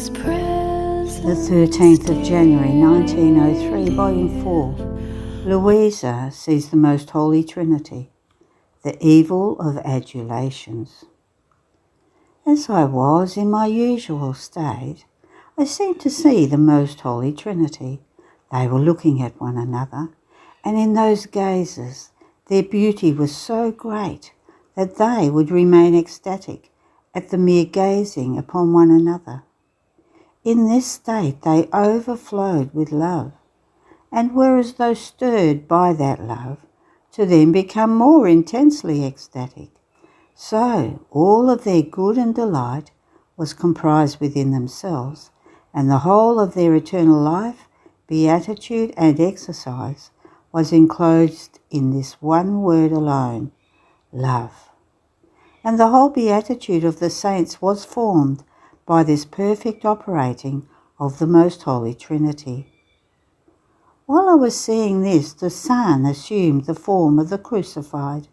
The 13th of January 1903, Volume 4. Louisa sees the Most Holy Trinity, the evil of adulations. As I was in my usual state, I seemed to see the Most Holy Trinity. They were looking at one another, and in those gazes their beauty was so great that they would remain ecstatic at the mere gazing upon one another. In this state they overflowed with love, and were as though stirred by that love to then become more intensely ecstatic. So all of their good and delight was comprised within themselves, and the whole of their eternal life, beatitude and exercise was enclosed in this one word alone, love. And the whole beatitude of the saints was formed by this perfect operating of the Most Holy Trinity. While I was seeing this, the Son assumed the form of the crucified,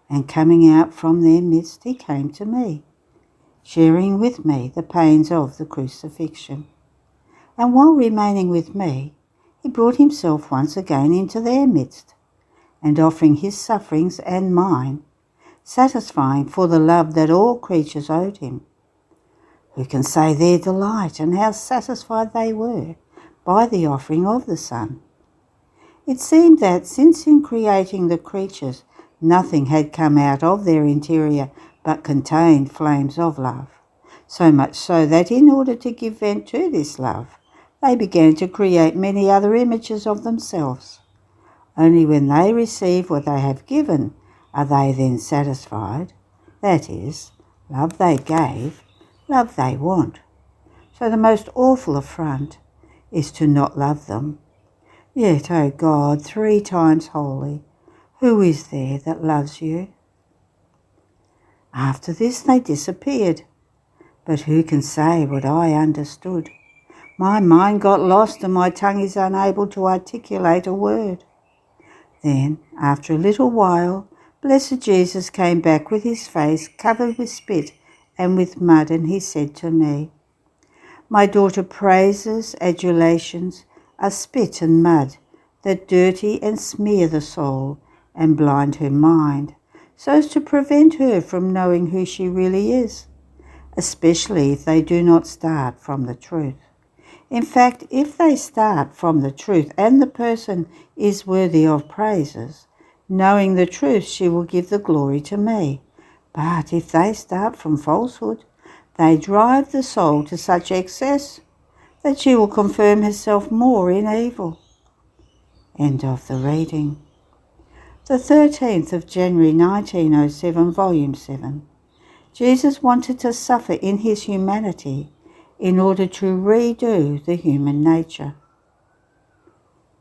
and coming out from their midst, he came to me, sharing with me the pains of the crucifixion. And while remaining with me, he brought himself once again into their midst, and offering his sufferings and mine, satisfying for the love that all creatures owed him. Who can say their delight and how satisfied they were by the offering of the Son? It seemed that since in creating the creatures nothing had come out of their interior but contained flames of love, so much so that in order to give vent to this love, they began to create many other images of themselves. Only when they receive what they have given are they then satisfied. That is, love they gave, love they want. So the most awful affront is to not love them. Yet, O God, 3 times holy, who is there that loves you? After this they disappeared, but who can say what I understood? My mind got lost and my tongue is unable to articulate a word. Then, after a little while, blessed Jesus came back with his face covered with spit and with mud, and he said to me, My daughter, praises, adulations are spit and mud that dirty and smear the soul and blind her mind, so as to prevent her from knowing who she really is, especially if they do not start from the truth. In fact, if they start from the truth and the person is worthy of praises, knowing the truth, she will give the glory to me. But if they start from falsehood, they drive the soul to such excess that she will confirm herself more in evil. End of the reading. The 13th of January 1907, Volume 7. Jesus wanted to suffer in his humanity in order to redo the human nature.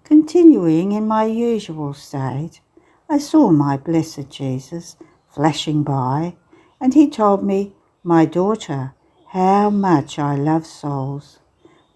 Continuing in my usual state, I saw my blessed Jesus flashing by, and he told me, My daughter, how much I love souls.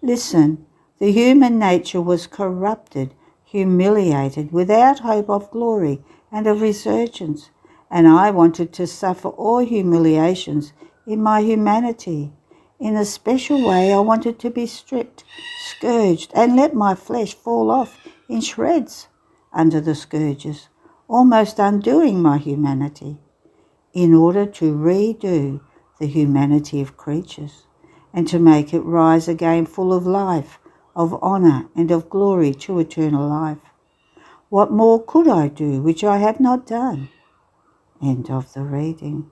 Listen, the human nature was corrupted, humiliated, without hope of glory and of resurgence, and I wanted to suffer all humiliations in my humanity. In a special way, I wanted to be stripped, scourged, and let my flesh fall off in shreds under the scourges, almost undoing my humanity, in order to redo the humanity of creatures, and to make it rise again full of life, of honour, and of glory to eternal life. What more could I do which I have not done? End of the reading.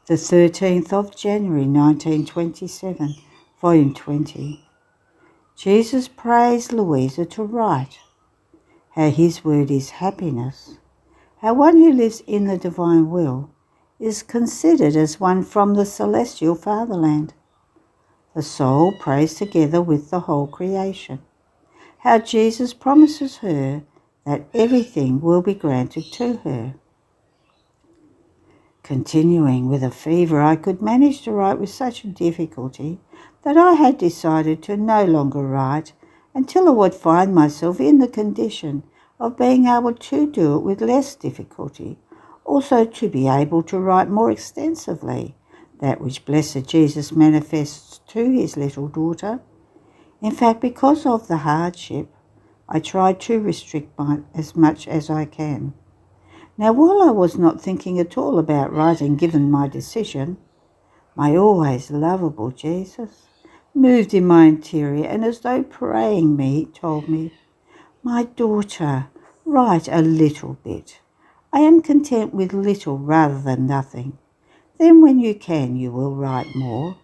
The 13th of January 1927, Volume 20. Jesus praised Louisa to write how his word is happiness, how one who lives in the divine will is considered as one from the celestial fatherland. The soul prays together with the whole creation, how Jesus promises her that everything will be granted to her. Continuing with a fever, I could manage to write with such difficulty that I had decided to no longer write until I would find myself in the condition of being able to do it with less difficulty, also to be able to write more extensively, that which blessed Jesus manifests to his little daughter. In fact, because of the hardship, I try to restrict as much as I can. Now, while I was not thinking at all about writing given my decision, my always lovable Jesus moved in my interior and as though praying me, told me, "My daughter, write a little bit. I am content with little rather than nothing. Then when you can, you will write more.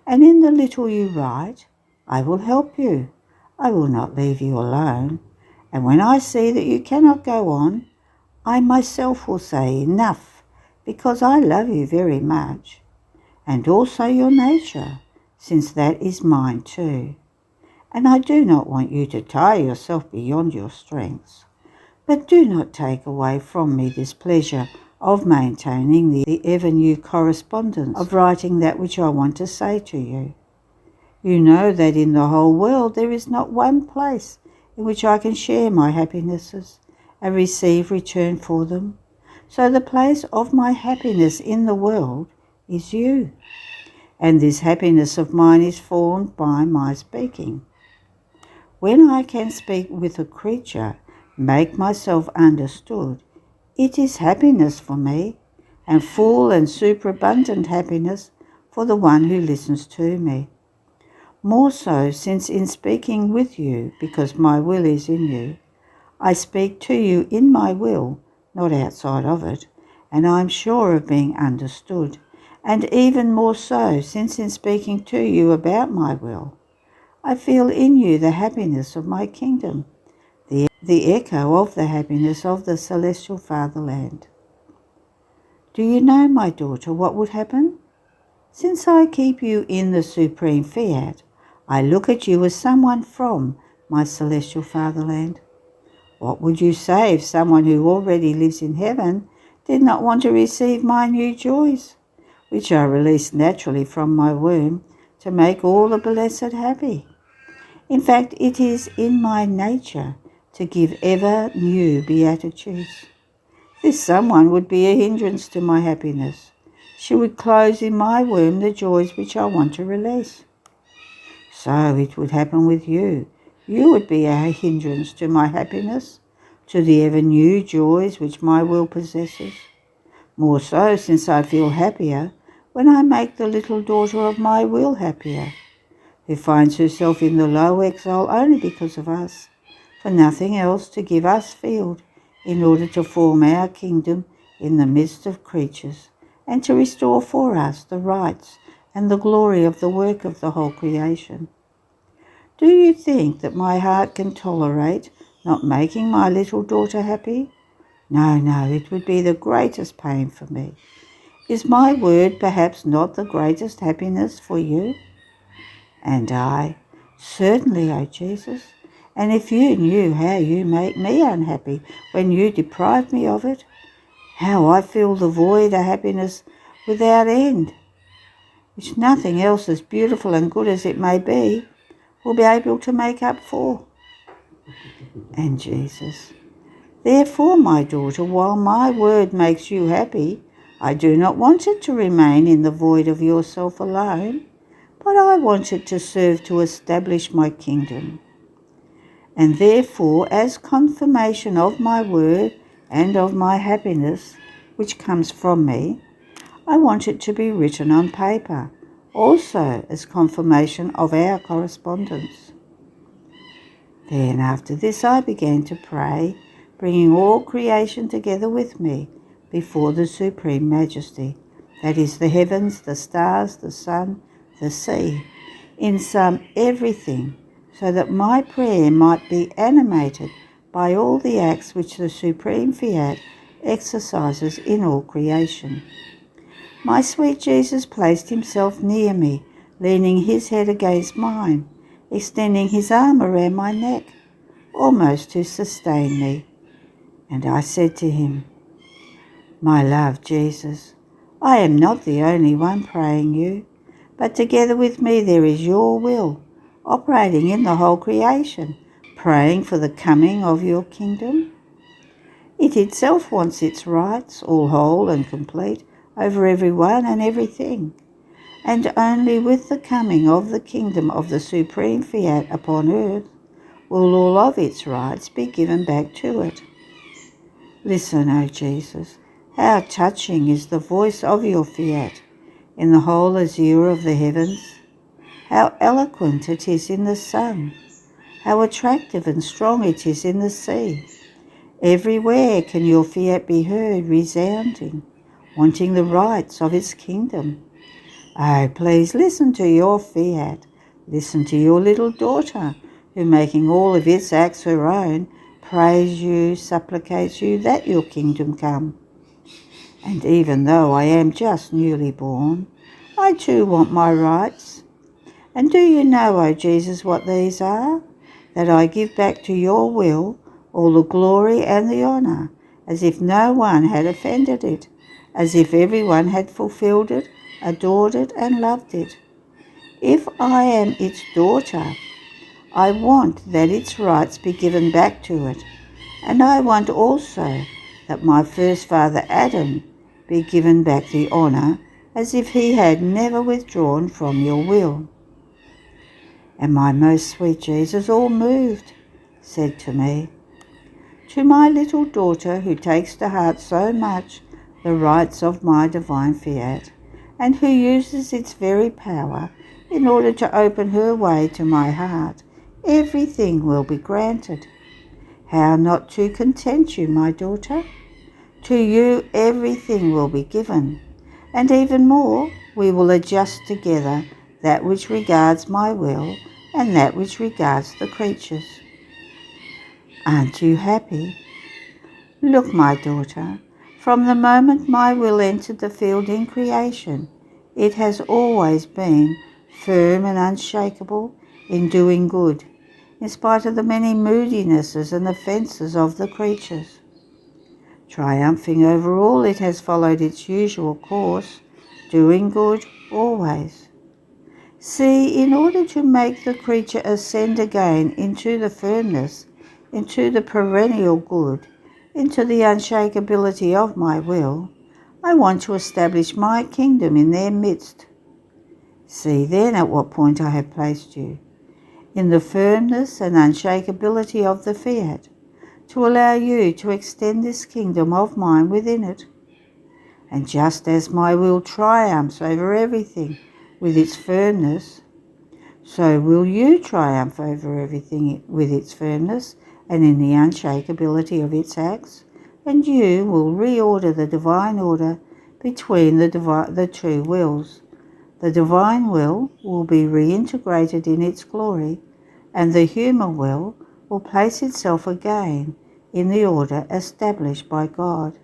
And in the little you write, I will help you. I will not leave you alone. And when I see that you cannot go on, I myself will say enough, because I love you very much, and also your nature, since that is mine too. And I do not want you to tire yourself beyond your strengths. But do not take away from me this pleasure of maintaining the ever-new correspondence, of writing that which I want to say to you. You know that in the whole world there is not one place in which I can share my happinesses and receive return for them. So the place of my happiness in the world is you. And this happiness of mine is formed by my speaking. When I can speak with a creature, make myself understood, it is happiness for me, and full and superabundant happiness for the one who listens to me. More so, since in speaking with you, because my will is in you, I speak to you in my will, not outside of it, and I am sure of being understood, and even more so, since in speaking to you about my will, I feel in you the happiness of my kingdom, the echo of the happiness of the celestial fatherland. Do you know, my daughter, what would happen? Since I keep you in the supreme fiat, I look at you as someone from my celestial fatherland. What would you say if someone who already lives in heaven did not want to receive my new joys, which are released naturally from my womb to make all the blessed happy? In fact, it is in my nature to give ever new beatitudes. This someone would be a hindrance to my happiness. She would close in my womb the joys which I want to release. So it would happen with you. You would be a hindrance to my happiness, to the ever new joys which my will possesses. More so, since I feel happier when I make the little daughter of my will happier, who finds herself in the low exile only because of us, for nothing else to give us field in order to form our kingdom in the midst of creatures, and to restore for us the rights and the glory of the work of the whole creation. Do you think that my heart can tolerate not making my little daughter happy? No, it would be the greatest pain for me. Is my word perhaps not the greatest happiness for you? And I, certainly, O Jesus, and if you knew how you make me unhappy when you deprive me of it, how I feel the void of happiness without end, which nothing else as beautiful and good as it may be will be able to make up for. And Jesus, therefore, my daughter, while my word makes you happy, I do not want it to remain in the void of yourself alone, but I want it to serve to establish my kingdom. And therefore, as confirmation of my word and of my happiness, which comes from me, I want it to be written on paper, also as confirmation of our correspondence. Then after this I began to pray, bringing all creation together with me before the Supreme Majesty, that is the heavens, the stars, the sun, the sea, in sum everything, so that my prayer might be animated by all the acts which the Supreme Fiat exercises in all creation. My sweet Jesus placed himself near me, leaning his head against mine, extending his arm around my neck, almost to sustain me. And I said to him, "My love, Jesus, I am not the only one praying you, but together with me there is your will, operating in the whole creation, praying for the coming of your kingdom. It itself wants its rights, all whole and complete, over everyone and everything. and only with the coming of the kingdom of the supreme fiat upon earth will all of its rights be given back to it. Listen, O Jesus, how touching is the voice of your fiat in the whole azure of the heavens. How eloquent it is in the sun. How attractive and strong it is in the sea. Everywhere can your fiat be heard resounding, wanting the rights of its kingdom. Oh, please listen to your fiat. Listen to your little daughter, who, making all of its acts her own, prays you, supplicates you that your kingdom come. And even though I am just newly born, I too want my rights. And do you know, O Jesus, what these are? That I give back to your will all the glory and the honour, as if no one had offended it, as if everyone had fulfilled it, adored it, and loved it. If I am its daughter, I want that its rights be given back to it, and I want also that my first father Adam be given back the honour, as if he had never withdrawn from your will. And my most sweet Jesus, all moved, said to me, to my little daughter, who takes to heart so much the rights of my divine fiat, and who uses its very power in order to open her way to my heart, everything will be granted. How not to content you, my daughter? To you everything will be given, and even more, we will adjust together that which regards my will and that which regards the creatures. Aren't you happy? Look, my daughter, from the moment my will entered the field in creation, it has always been firm and unshakable in doing good, in spite of the many moodinesses and offences of the creatures. Triumphing over all, it has followed its usual course, doing good always. See, in order to make the creature ascend again into the firmness, into the perennial good, into the unshakability of my will, I want to establish my kingdom in their midst. See then at what point I have placed you, in the firmness and unshakability of the fiat, to allow you to extend this kingdom of mine within it. And just as my will triumphs over everything with its firmness, so will you triumph over everything with its firmness and in the unshakability of its acts, and you will reorder the divine order between the two wills. The divine will be reintegrated in its glory, and the human will place itself again in the order established by God.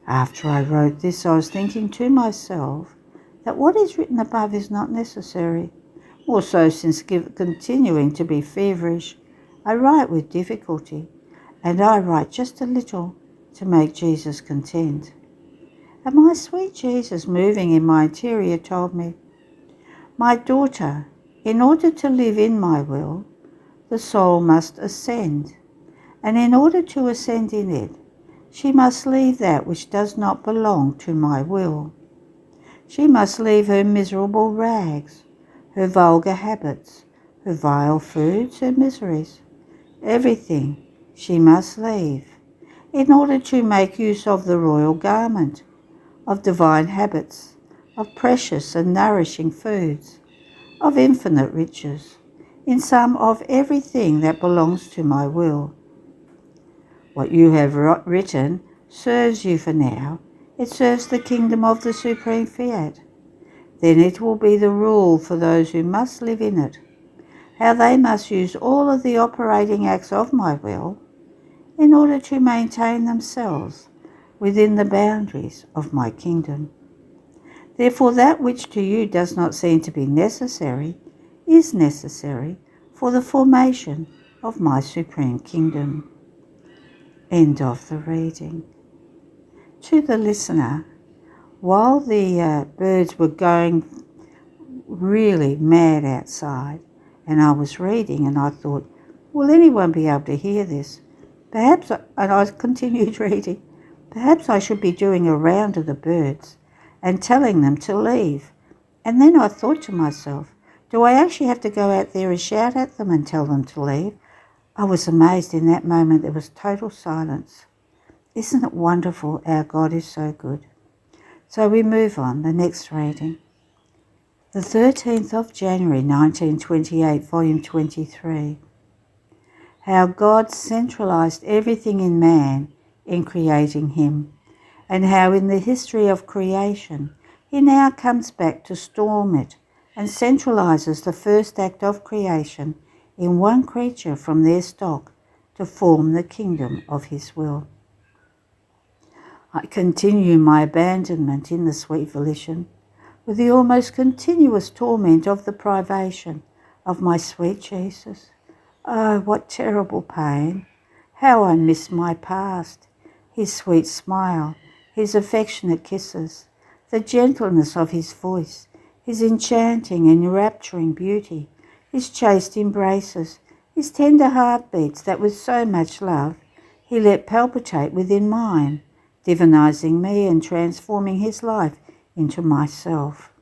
After I wrote this, I was thinking to myself that what is written above is not necessary. Also, since continuing to be feverish, I write with difficulty, and I write just a little to make Jesus content. And my sweet Jesus, moving in my interior, told me, my daughter, in order to live in my will, the soul must ascend, and in order to ascend in it, she must leave that which does not belong to my will. She must leave her miserable rags, her vulgar habits, her vile foods, her miseries. Everything she must leave in order to make use of the royal garment, of divine habits, of precious and nourishing foods, of infinite riches, in sum of everything that belongs to my will. What you have written serves you for now. It serves the kingdom of the supreme fiat. Then it will be the rule for those who must live in it, how they must use all of the operating acts of my will in order to maintain themselves within the boundaries of my kingdom. Therefore, that which to you does not seem to be necessary is necessary for the formation of my supreme kingdom. End of the reading. To the listener, while the birds were going really mad outside, and I was reading, and I thought, will anyone be able to hear this? And I continued reading, perhaps I should be doing a round of the birds and telling them to leave. And then I thought to myself, do I actually have to go out there and shout at them and tell them to leave? I was amazed in that moment. There was total silence. Isn't it wonderful? Our God is so good. So we move on, the next reading. The 13th of January 1928, volume 23. How God centralized everything in man in creating him, and how in the history of creation he now comes back to storm it and centralizes the first act of creation in one creature from their stock to form the kingdom of his will. I continue my abandonment in the sweet volition with the almost continuous torment of the privation of my sweet Jesus. Oh, what terrible pain! How I miss my past, his sweet smile, his affectionate kisses, the gentleness of his voice, his enchanting and enrapturing beauty, his chaste embraces, his tender heartbeats that with so much love he let palpitate within mine, divinizing me and transforming his life into myself.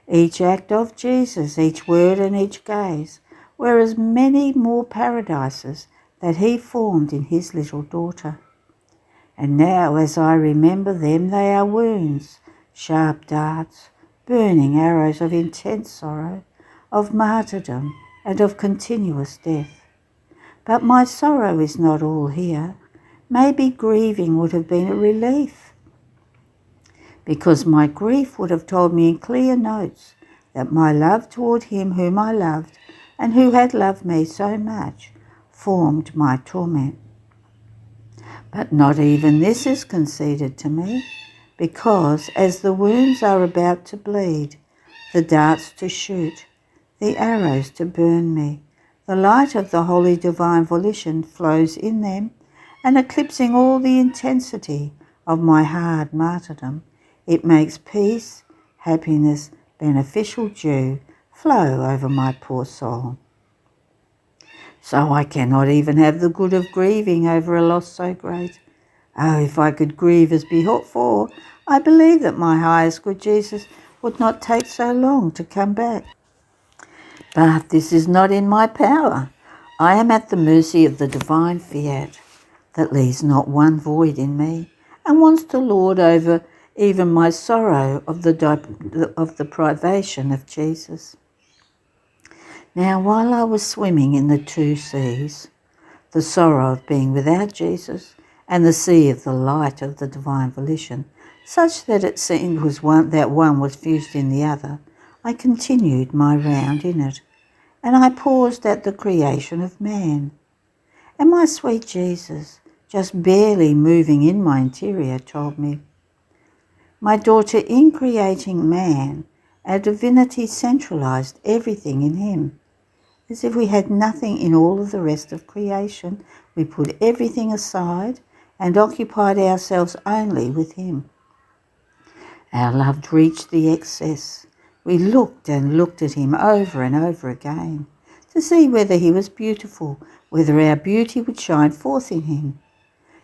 Each act of Jesus, each word and each gaze, were as many more paradises that he formed in his little daughter. And now as I remember them, they are wounds, sharp darts, burning arrows of intense sorrow, of martyrdom and of continuous death. But my sorrow is not all here. Maybe grieving would have been a relief, because my grief would have told me in clear notes that my love toward him whom I loved and who had loved me so much formed my torment. But not even this is conceded to me, because as the wounds are about to bleed, the darts to shoot, the arrows to burn me, the light of the holy divine volition flows in them, and eclipsing all the intensity of my hard martyrdom, it makes peace, happiness, beneficial dew flow over my poor soul. So I cannot even have the good of grieving over a loss so great. Oh, if I could grieve as before, I believe that my highest good Jesus would not take so long to come back. But this is not in my power. I am at the mercy of the divine fiat that leaves not one void in me and wants to lord over even my sorrow of the privation of Jesus. Now, while I was swimming in the two seas, the sorrow of being without Jesus and the sea of the light of the divine volition, such that it seemed that one was fused in the other, I continued my round in it, and I paused at the creation of man. And my sweet Jesus, just barely moving in my interior, told me, my daughter, in creating man, our divinity centralized everything in him. As if we had nothing in all of the rest of creation, we put everything aside and occupied ourselves only with him. Our love reached the excess. We looked and looked at him over and over again to see whether he was beautiful, whether our beauty would shine forth in him.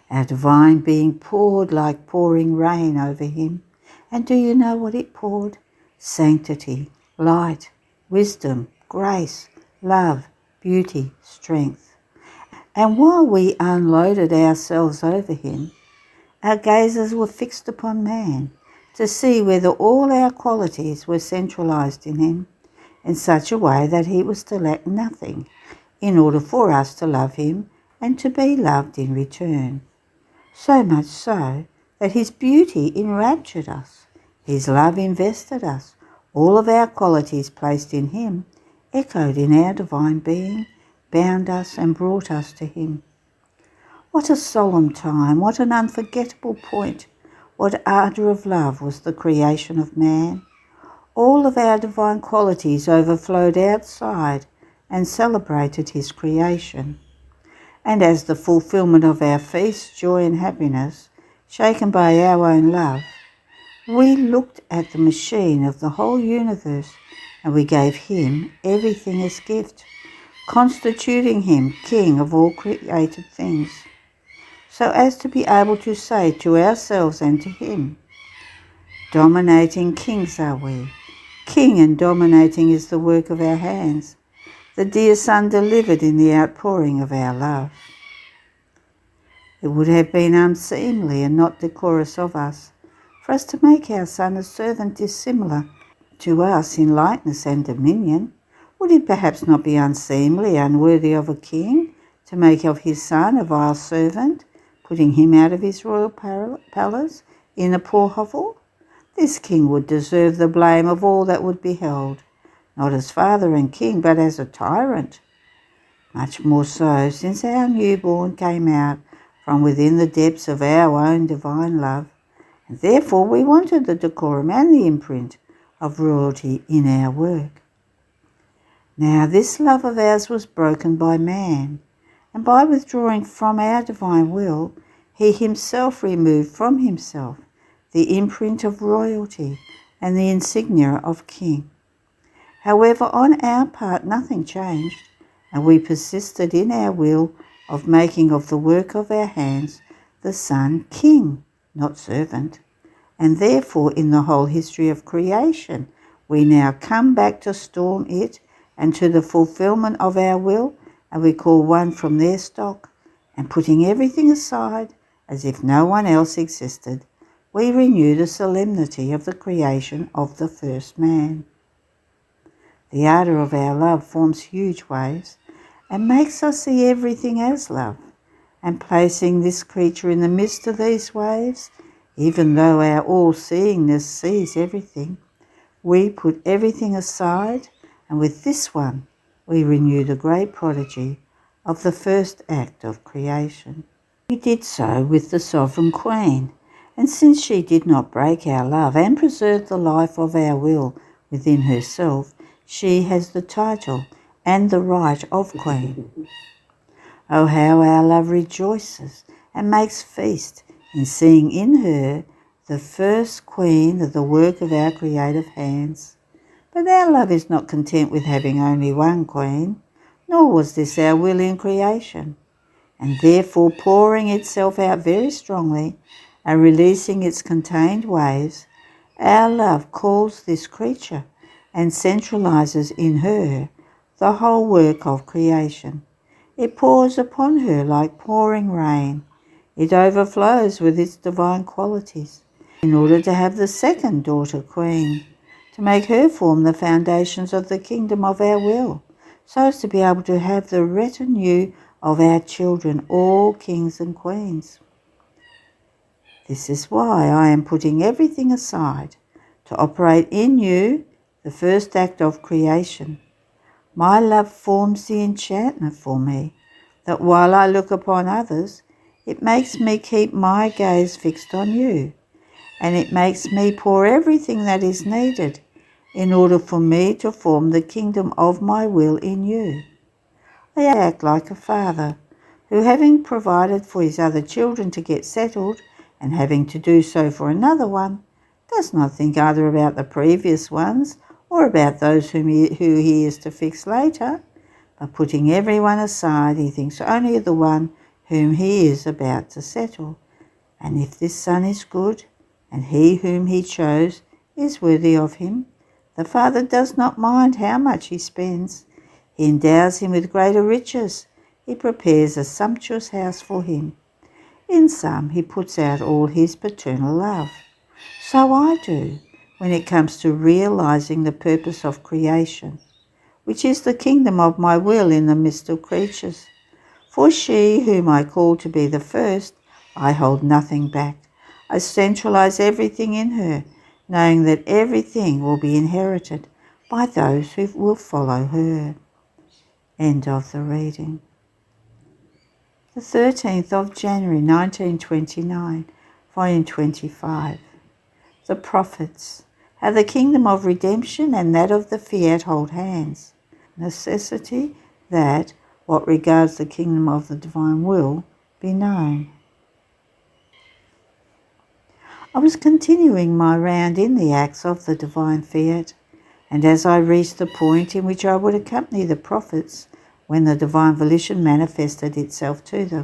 Our divine being poured like pouring rain over him. And do you know what it poured? Sanctity, light, wisdom, grace, love, beauty, strength. And while we unloaded ourselves over him, our gazes were fixed upon man to see whether all our qualities were centralized in him in such a way that he was to lack nothing in order for us to love him and to be loved in return. So much so that his beauty enraptured us, his love invested us, all of our qualities placed in him echoed in our divine being, bound us and brought us to him. What a solemn time, what an unforgettable point, what ardour of love was the creation of man. All of our divine qualities overflowed outside and celebrated his creation. And as the fulfilment of our feast, joy and happiness, shaken by our own love, we looked at the machine of the whole universe and we gave him everything as gift, constituting him king of all created things, so as to be able to say to ourselves and to him, Dominating kings are we. King and dominating is the work of our hands, the dear Son delivered in the outpouring of our love. It would have been unseemly and not decorous of us for us to make our Son a servant dissimilar to us in likeness and dominion. Would it perhaps not be unseemly, unworthy of a king, to make of his Son a vile servant, putting him out of his royal palace in a poor hovel? This king would deserve the blame of all that would be held, not as father and king, but as a tyrant. Much more so, since our newborn came out from within the depths of our own divine love, and therefore we wanted the decorum and the imprint of royalty in our work. Now this love of ours was broken by man, and by withdrawing from our divine will, he himself removed from himself the imprint of royalty and the insignia of king. However, on our part nothing changed, and we persisted in our will of making of the work of our hands the Son king, not servant. And therefore in the whole history of creation we now come back to storm it and to the fulfilment of our will, and we call one from their stock, and putting everything aside as if no one else existed, we renew the solemnity of the creation of the first man. The ardour of our love forms huge waves and makes us see everything as love, and placing this creature in the midst of these waves, even though our all-seeingness sees everything, we put everything aside, and with this one we renew the great prodigy of the first act of creation. We did so with the Sovereign Queen, and since she did not break our love and preserve the life of our will within herself, she has the title and the right of Queen. Oh, how our love rejoices and makes feast in seeing in her the first Queen of the work of our creative hands. But our love is not content with having only one Queen, nor was this our will in creation, and therefore pouring itself out very strongly and releasing its contained waves, our love calls this creature and centralizes in her the whole work of creation. It pours upon her like pouring rain. It overflows with its divine qualities in order to have the second daughter Queen, to make her form the foundations of the kingdom of our will, so as to be able to have the retinue of our children, all kings and queens. This is why I am putting everything aside to operate in you the first act of creation. My love forms the enchantment for me, that while I look upon others, it makes me keep my gaze fixed on you, and it makes me pour everything that is needed in order for me to form the kingdom of my will in you. I act like a father who, having provided for his other children to get settled, and having to do so for another one, does not think either about the previous ones or about those who he is to fix later, but putting everyone aside, he thinks only of the one whom he is about to settle. And if this son is good, and he whom he chose is worthy of him, the Father does not mind how much he spends. He endows him with greater riches. He prepares a sumptuous house for him. In sum, he puts out all his paternal love. So I do when it comes to realizing the purpose of creation, which is the kingdom of my will in the midst of creatures. For she whom I call to be the first, I hold nothing back. I centralize everything in her, knowing that everything will be inherited by those who will follow her. End of the reading. The 13th of January 1929, Volume 25. The Prophets. How the kingdom of redemption and that of the fiat hold hands. Necessity that what regards the kingdom of the divine will be known. I was continuing my round in the acts of the divine fiat, and as I reached the point in which I would accompany the prophets when the divine volition manifested itself to them,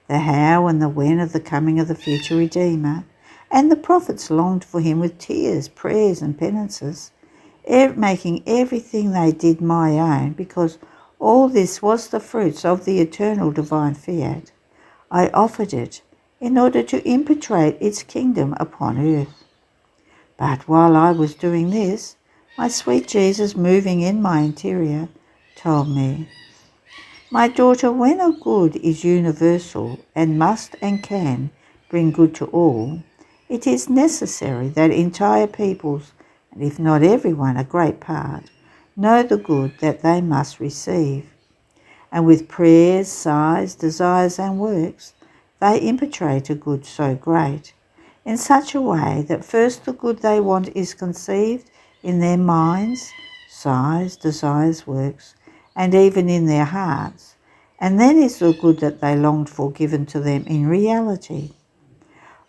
the how and the when of the coming of the future Redeemer, And the prophets longed for him with tears, prayers, and penances, making everything they did my own, because all this was the fruits of the eternal divine fiat. I offered it in order to impetrate its kingdom upon earth. But while I was doing this, my sweet Jesus, moving in my interior, told me, "My daughter, when a good is universal and must and can bring good to all, it is necessary that entire peoples, and if not everyone, a great part, know the good that they must receive. And with prayers, sighs, desires, and works, they impetrate a good so great, in such a way that first the good they want is conceived in their minds, sighs, desires, works, and even in their hearts, and then is the good that they longed for given to them in reality.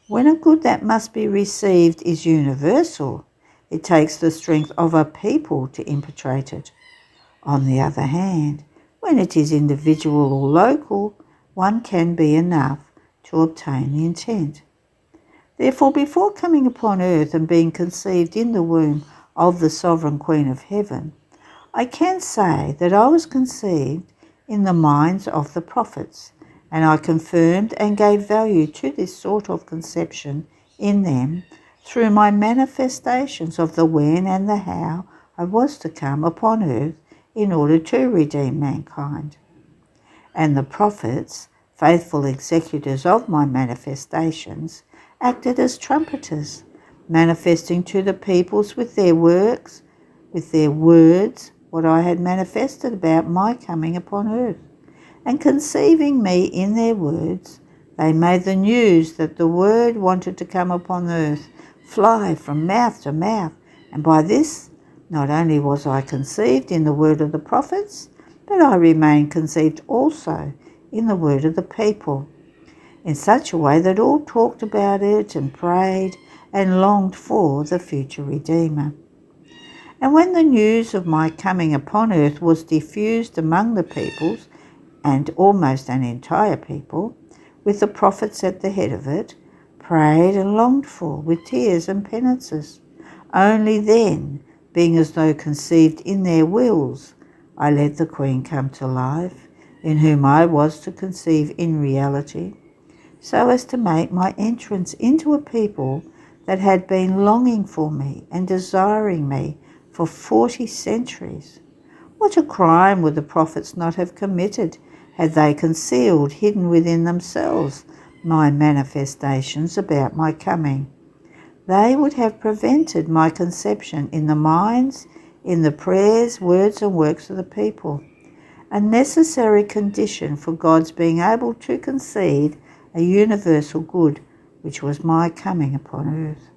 When a good that must be received is universal, it takes the strength of a people to impetrate it. On the other hand, when it is individual or local, one can be enough to obtain the intent. Therefore, before coming upon earth and being conceived in the womb of the Sovereign Queen of Heaven, I can say that I was conceived in the minds of the prophets, and I confirmed and gave value to this sort of conception in them through my manifestations of the when and the how I was to come upon earth in order to redeem mankind. And the prophets, faithful executors of my manifestations, acted as trumpeters, manifesting to the peoples with their works, with their words, what I had manifested about my coming upon earth. And conceiving me in their words, they made the news that the word wanted to come upon earth fly from mouth to mouth, and by this not only was I conceived in the word of the prophets, but I remained conceived also in the word of the people, in such a way that all talked about it and prayed and longed for the future Redeemer. And when the news of my coming upon earth was diffused among the peoples, and almost an entire people, with the prophets at the head of it, prayed and longed for with tears and penances, only then, being as though conceived in their wills, I let the Queen come to life, in whom I was to conceive in reality, so as to make my entrance into a people that had been longing for me and desiring me for 40 centuries. What a crime would the prophets not have committed had they concealed, hidden within themselves, my manifestations about my coming. They would have prevented my conception in the minds, in the prayers, words, and works of the people, a necessary condition for God's being able to concede a universal good, which was my coming upon earth.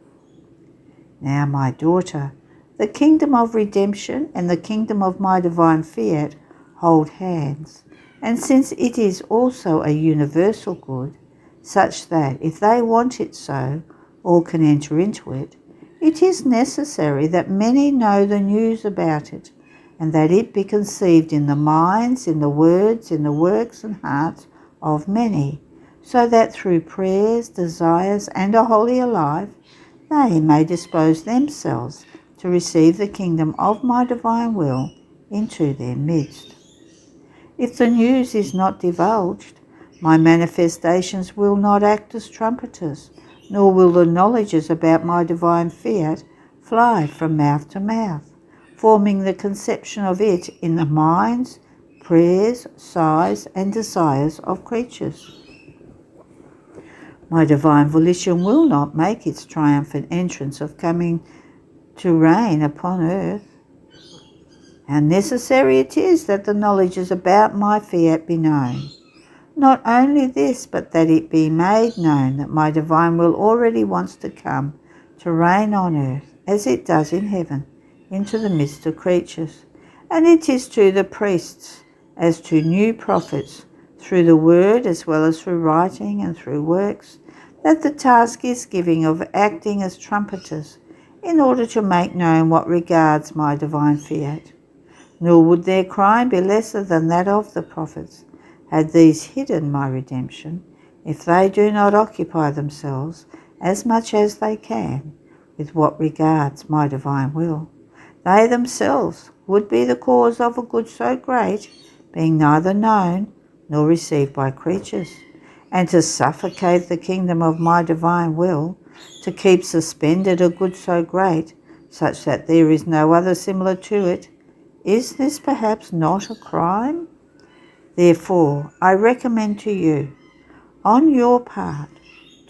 Now, my daughter, the kingdom of redemption and the kingdom of my divine fiat hold hands, and since it is also a universal good, such that if they want it so, all can enter into it, it is necessary that many know the news about it, and that it be conceived in the minds, in the words, in the works and hearts of many, so that through prayers, desires, and a holier life, they may dispose themselves to receive the kingdom of my divine will into their midst. If the news is not divulged, my manifestations will not act as trumpeters, nor will the knowledges about my divine fiat fly from mouth to mouth, forming the conception of it in the minds, prayers, sighs, and desires of creatures. My divine volition will not make its triumphant entrance of coming to reign upon earth. How necessary it is that the knowledges about my fiat be known. Not only this, but that it be made known that my divine will already wants to come to reign on earth, as it does in heaven, into the midst of creatures. And it is to the priests, as to new prophets, through the word as well as through writing and through works, that the task is given of acting as trumpeters, in order to make known what regards my divine fiat. Nor would their crime be lesser than that of the prophets, had these hidden my redemption, if they do not occupy themselves as much as they can with what regards my divine will. They themselves would be the cause of a good so great, being neither known nor received by creatures, and to suffocate the kingdom of my divine will, to keep suspended a good so great, such that there is no other similar to it, is this perhaps not a crime? Therefore, I recommend to you, on your part,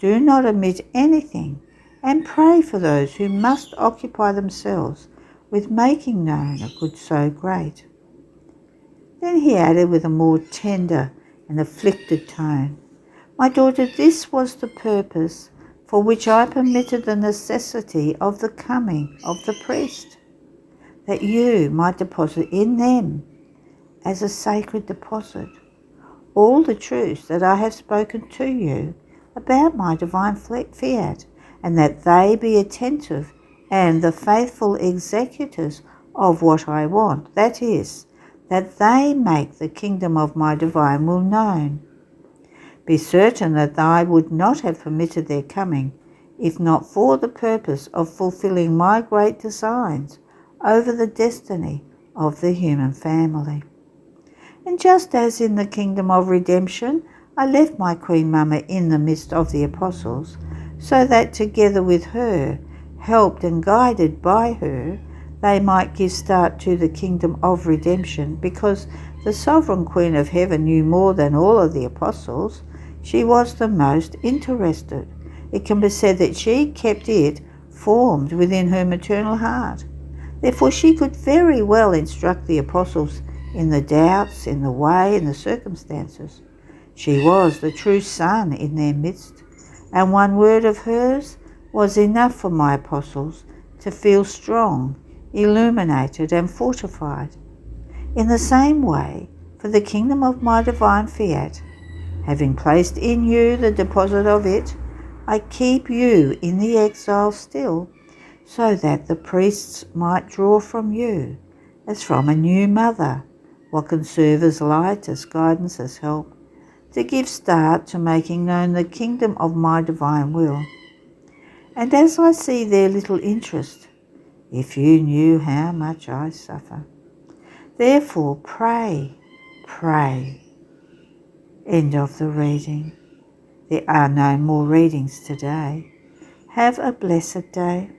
do not omit anything, and pray for those who must occupy themselves with making known a good so great. Then he added with a more tender and afflicted tone, My daughter, this was the purpose for which I permitted the necessity of the coming of the priest, that you might deposit in them, as a sacred deposit, all the truths that I have spoken to you about my divine fiat, and that they be attentive and the faithful executors of what I want, that is, that they make the kingdom of my divine will known. Be certain that I would not have permitted their coming, if not for the purpose of fulfilling my great designs over the destiny of the human family. And just as in the kingdom of redemption I left my Queen Mama in the midst of the apostles, so that together with her, helped and guided by her, they might give start to the kingdom of redemption, because the sovereign Queen of Heaven knew more than all of the apostles. She was the most interested. It can be said that she kept it formed within her maternal heart. Therefore she could very well instruct the apostles in the doubts, in the way, in the circumstances. She was the true sun in their midst, and one word of hers was enough for my apostles to feel strong, illuminated, and fortified. In the same way, for the kingdom of my divine fiat, having placed in you the deposit of it, I keep you in the exile still, so that the priests might draw from you, as from a new mother, what can serve as light, as guidance, as help, to give start to making known the kingdom of my divine will. And as I see their little interest, if you knew how much I suffer. Therefore pray, pray. End of the reading. There are no more readings today. Have a blessed day.